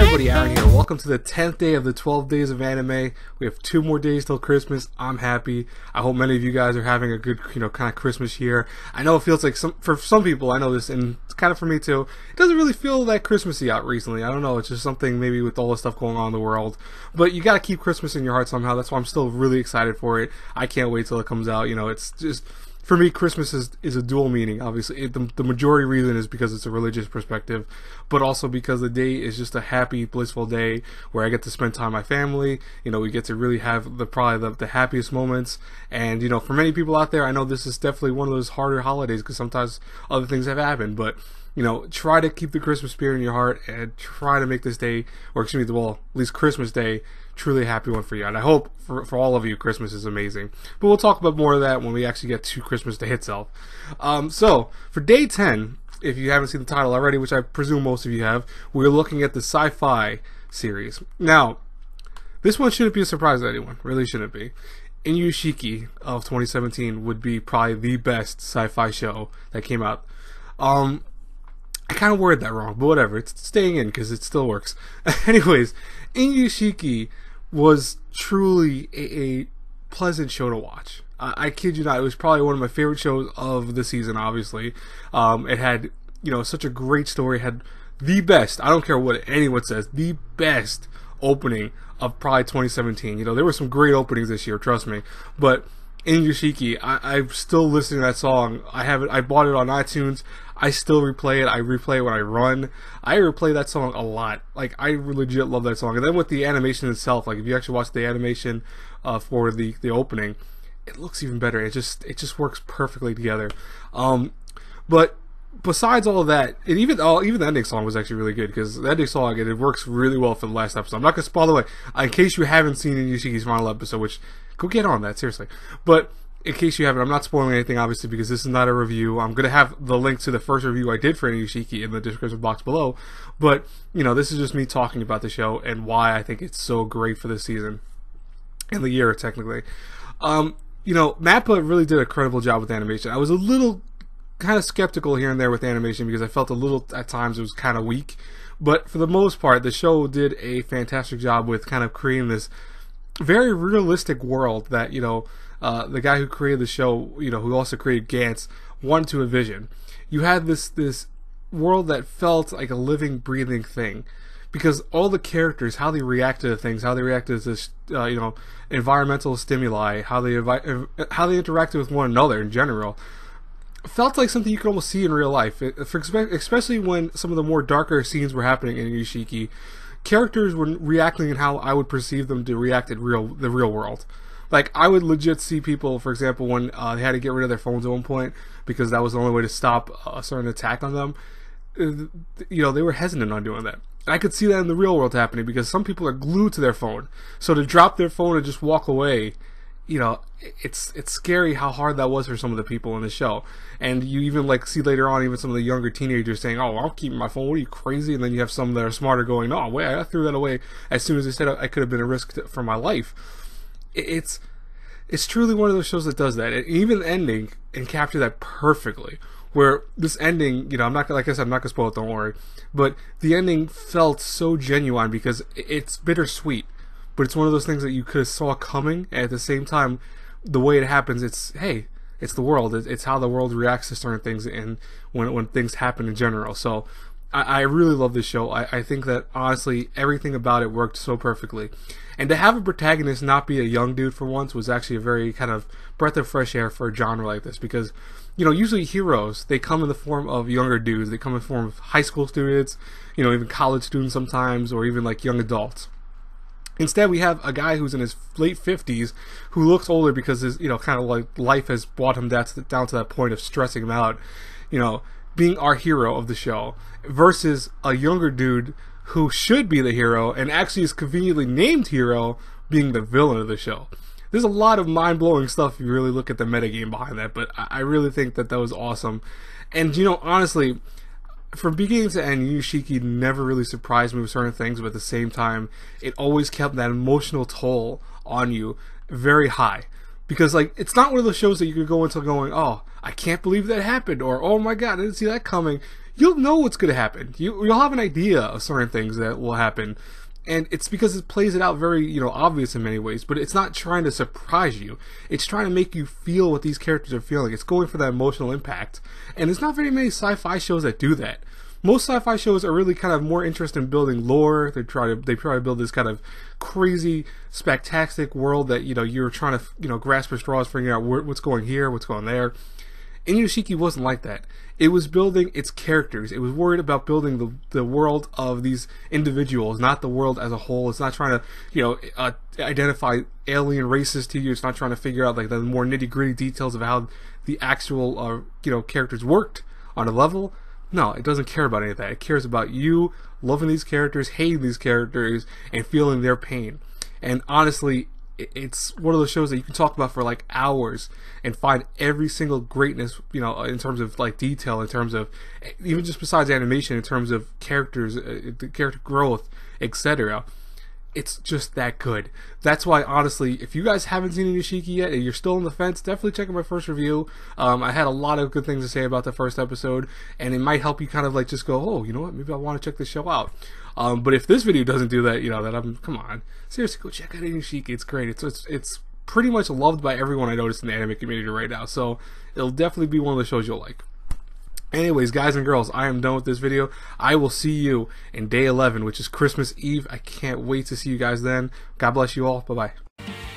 everybody, Aaron here. Welcome to the 10th day of the 12 days of anime. We have 2 more days till Christmas. I'm happy. I hope many of you guys are having a good, kind of Christmas year. I know it feels like for some people, I know this, and it's kind of for me too, it doesn't really feel that Christmassy out recently. I don't know, it's just something maybe with all the stuff going on in the world. But you gotta keep Christmas in your heart somehow. That's why I'm still really excited for it. I can't wait till it comes out. It's just... For me, Christmas is a dual meaning, obviously. The majority reason is because it's a religious perspective, but also because the day is just a happy, blissful day where I get to spend time with my family. We get to really have probably the happiest moments. And, for many people out there, I know this is definitely one of those harder holidays because sometimes other things have happened, but try to keep the Christmas spirit in your heart and try to make this day, or excuse me, at least Christmas Day, truly a happy one for you. And I hope for all of you, Christmas is amazing. But we'll talk about more of that when we actually get to Christmas Day itself. So, for day 10, if you haven't seen the title already, which I presume most of you have, we're looking at the Sci-Fi series. Now, this one shouldn't be a surprise to anyone. Really shouldn't be. Inuyashiki of 2017 would be probably the best sci-fi show that came out. I kind of worded that wrong, but whatever. It's staying in because it still works. Anyways, Inuyashiki was truly a pleasant show to watch. I kid you not, it was probably one of my favorite shows of the season, obviously. It had, such a great story. It had the best, I don't care what anyone says, the best opening of probably 2017. There were some great openings this year, trust me. But Inuyashiki, I'm still listening to that song. I bought it on iTunes. I still replay it. I replay it when I run. I replay that song a lot. Like, I legit love that song. And then with the animation itself, like if you actually watch the animation for the opening, it looks even better. It just works perfectly together. But besides all of that, even the ending song was actually really good because the ending song, it works really well for the last episode. I'm not gonna spoil the way in case you haven't seen Inuyashiki's final episode, which go get on that, seriously. But in case you haven't, I'm not spoiling anything, obviously, because this is not a review. I'm going to have the link to the first review I did for Inuyashiki in the description box below. But, this is just me talking about the show and why I think it's so great for this season. And the year, technically. Mappa really did a credible job with animation. I was a little kind of skeptical here and there with animation because I felt a little, at times, it was kind of weak. But for the most part, the show did a fantastic job with kind of creating this very realistic world that, the guy who created the show, who also created Gantz, wanted to envision. You had this world that felt like a living, breathing thing, because all the characters, how they react to things, how they react to this, environmental stimuli, how they interacted with one another in general, felt like something you could almost see in real life. Especially when some of the more darker scenes were happening in Inuyashiki, characters were reacting in how I would perceive them to react in the real world. Like, I would legit see people, for example, when they had to get rid of their phones at one point because that was the only way to stop a certain attack on them. They were hesitant on doing that. And I could see that in the real world happening because some people are glued to their phone. So to drop their phone and just walk away, it's scary how hard that was for some of the people in the show. And you even see later on, even some of the younger teenagers saying, "Oh, I'm keeping my phone. What are you, crazy?" And then you have some that are smarter going, "No, wait, I threw that away as soon as they said I could have been a risk for my life." It's truly one of those shows that does that. And even the ending and capture that perfectly. Where this ending, I'm not gonna spoil it, don't worry. But the ending felt so genuine because it's bittersweet. But it's one of those things that you could have saw coming, and at the same time, the way it happens, it's the world. It's how the world reacts to certain things and when things happen in general. So I really love this show. I think that, honestly, everything about it worked so perfectly. And to have a protagonist not be a young dude for once was actually a very kind of breath of fresh air for a genre like this. Because, usually heroes, they come in the form of younger dudes. They come in the form of high school students, even college students sometimes, or even young adults. Instead, we have a guy who's in his late 50s who looks older because his, kind of life has brought him down to that point of stressing him out, being our hero of the show, versus a younger dude who should be the hero and actually is conveniently named hero being the villain of the show. There's a lot of mind-blowing stuff if you really look at the metagame behind that, but I really think that was awesome. And, honestly, from beginning to end, Inuyashiki never really surprised me with certain things, but at the same time, it always kept that emotional toll on you very high. Because, it's not one of those shows that you could go into going, "Oh, I can't believe that happened," or "Oh my god, I didn't see that coming." you'll know what's going to happen. You'll have an idea of certain things that will happen. And it's because it plays it out very, obvious in many ways, but it's not trying to surprise you. It's trying to make you feel what these characters are feeling. It's going for that emotional impact. And there's not very many sci-fi shows that do that. Most sci-fi shows are really kind of more interested in building lore. They try to build this kind of crazy, spectacular world that, you're trying to, grasp at straws, figuring out what's going here, what's going there. Inuyashiki wasn't like that. It was building its characters. It was worried about building the world of these individuals, not the world as a whole. It's not trying to, identify alien races to you. It's not trying to figure out, like, the more nitty-gritty details of how the actual, characters worked on a level. No, it doesn't care about any of that. It cares about you loving these characters, hating these characters, and feeling their pain. And honestly, it's one of those shows that you can talk about for like hours and find every single greatness, in terms of like detail, in terms of even just besides animation, in terms of characters, the character growth, etc. It's just that good. That's why, honestly, if you guys haven't seen Inuyashiki yet and you're still on the fence, definitely check out my first review. I had a lot of good things to say about the first episode, and it might help you kind of like just go, oh, you know what, maybe I want to check this show out. But if this video doesn't do that, then come on, seriously, go check out Inuyashiki. It's great. It's pretty much loved by everyone I noticed in the anime community right now, so it'll definitely be one of the shows you'll like. Anyways, guys and girls, I am done with this video. I will see you in day 11, which is Christmas Eve. I can't wait to see you guys then. God bless you all. Bye-bye.